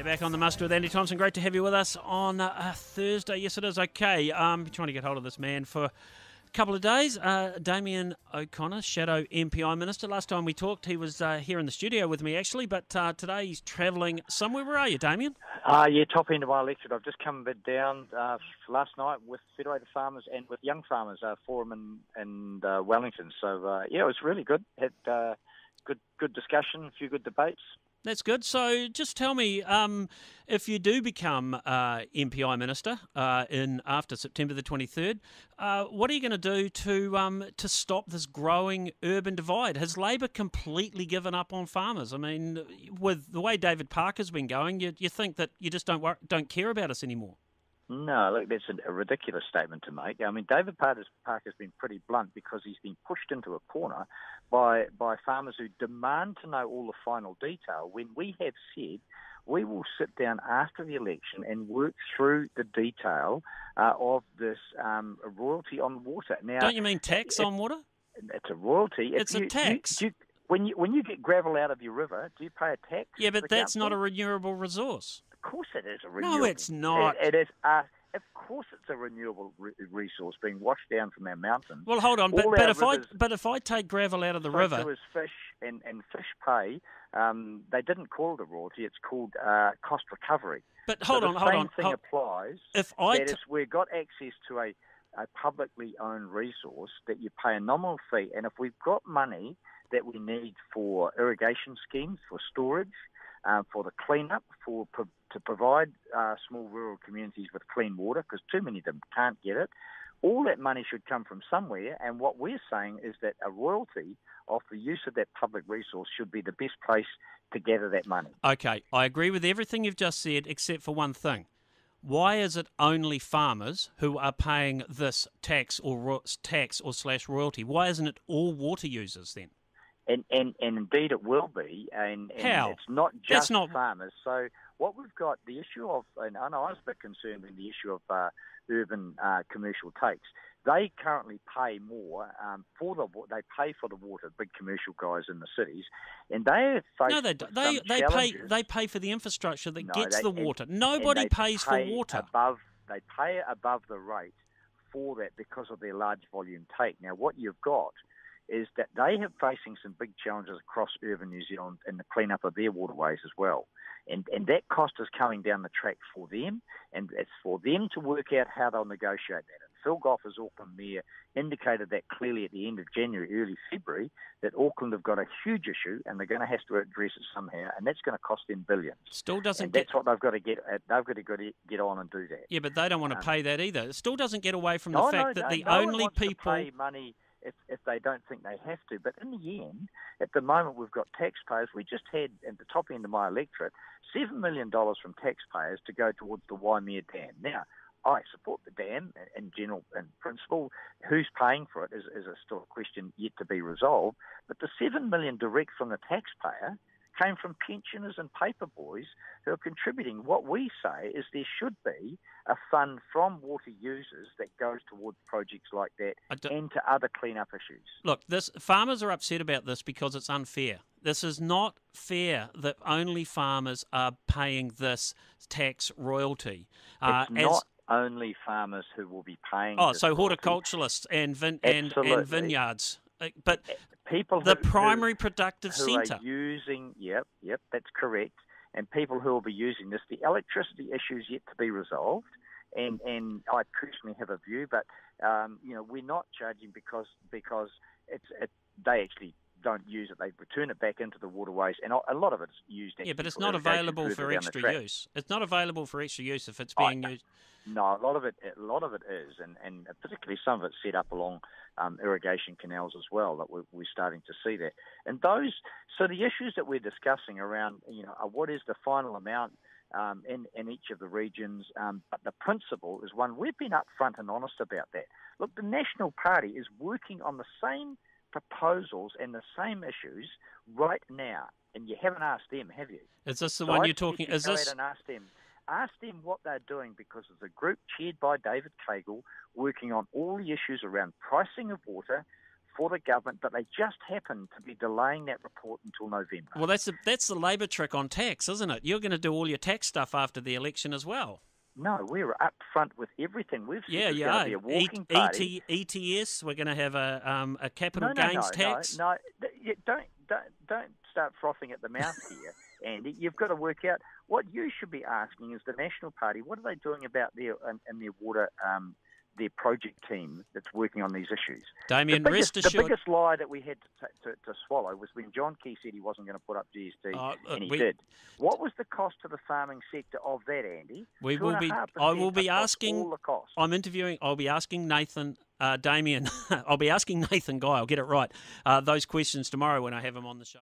You're back on The Muster with Andy Thompson. Great to have you with us on Thursday. Yes, it is. Okay, been trying to get hold of this man for a couple of days. Damien O'Connor, Shadow MPI Minister. Last time we talked, he was here in the studio with me, actually, but today he's travelling somewhere. Where are you, Damien? Yeah, top end of my electorate. I've just come a bit down last night with Federated Farmers and with Young Farmers Forum in Wellington. So, yeah, it was really good. Had good discussion, a few good debates. That's good. So just tell me, if you do become MPI Minister after September the 23rd, what are you going to do to stop this growing urban divide? Has Labor completely given up on farmers? I mean, with the way David Parker's been going, you think that you just don't care about us anymore? No, look, that's a ridiculous statement to make. I mean, David Parker's been pretty blunt because he's been pushed into a corner by farmers who demand to know all the final detail, when we have said we will sit down after the election and work through the detail of this royalty on water. Now, don't you mean tax on water? It's a royalty. It's a tax. When you get gravel out of your river, do you pay a tax? Yeah, but that's not a renewable resource. Of course it is a renewable. No, it's not. It is. Of course it's a renewable resource being washed down from our mountains. Well, hold on. But if I take gravel out of the river... So is fish, and fish pay. They didn't call it a royalty. It's called cost recovery. But hold on. The same thing applies. If we've got access to a publicly owned resource, that you pay a nominal fee, and if we've got money that we need for irrigation schemes, for storage, for the clean-up, to provide small rural communities with clean water, because too many of them can't get it. All that money should come from somewhere, and what we're saying is that a royalty of the use of that public resource should be the best place to gather that money. Okay, I agree with everything you've just said, except for one thing. Why is it only farmers who are paying this tax or slash royalty? Why isn't it all water users then? And indeed it will be. And How? It's not just farmers. So what we've got, the issue of, and I was a bit concerned with the issue of urban commercial takes. They currently pay more they pay for the water, big commercial guys in the cities, and they they pay for the infrastructure that gets the water. Nobody pays for water. They pay above the rate for that because of their large volume take. Now, what you've got is that they are facing some big challenges across urban New Zealand in the clean-up of their waterways as well. And that cost is coming down the track for them, and it's for them to work out how they'll negotiate that. And Phil Goff, as Auckland Mayor, indicated that clearly at the end of January, early February, that Auckland have got a huge issue and they're going to have to address it somehow, and that's going to cost them billions. That's what they've got to get. They've got to get on and do that. Yeah, but they don't want to pay that either. It still doesn't get away from the fact that the only people pay money if they don't think they have to. But in the end, at the moment, we've got taxpayers. We just had, at the top end of my electorate, $7 million from taxpayers to go towards the Waimea Dam. Now, I support the dam in general and principle. Who's paying for it is still a question yet to be resolved. But the $7 million direct from the taxpayer came from pensioners and paper boys who are contributing. What we say is there should be a fund from water users that goes towards projects like that and to other clean-up issues. Look, farmers are upset about this because it's unfair. This is not fair that only farmers are paying this tax royalty. It's not only farmers who will be paying this so royalty. Horticulturalists and vineyards. But people primary productive centre. Yep, that's correct. And people who will be using this, the electricity issue is yet to be resolved. And I personally have a view, but we're not charging because they actually don't use it. They return it back into the waterways, and a lot of it's used. Yeah, but it's not available for extra use. It's not available for extra use if it's being used. No, a lot of it is, and particularly some of it's set up along irrigation canals as well. That we're starting to see that. And so the issues that we're discussing around, what is the final amount in each of the regions, but the principle is one we've been upfront and honest about that. Look, the National Party is working on the same proposals and the same issues right now, and you haven't asked them, have you? Is this the one you're talking? Is this? And ask them what they're doing, because there's a group chaired by David Cagle working on all the issues around pricing of water, for the government, but they just happen to be delaying that report until November. Well, that's the Labor trick on tax, isn't it? You're going to do all your tax stuff after the election as well. No, we're up front with everything. We've said Yeah, there's going to be a walking party. ETS, we're going to have a capital gains tax. No, don't start frothing at the mouth here, Andy. You've got to work out what you should be asking is the National Party. What are they doing about their water? Their project team that's working on these issues. Damien, rest assured. The biggest lie that we had to swallow was when John Key said he wasn't going to put up GST, and he did. What was the cost to the farming sector of that, Andy? I will be asking. All the costs. I'll be asking Nathan, Damien. I'll be asking Nathan Guy. I'll get it right. Those questions tomorrow when I have him on the show.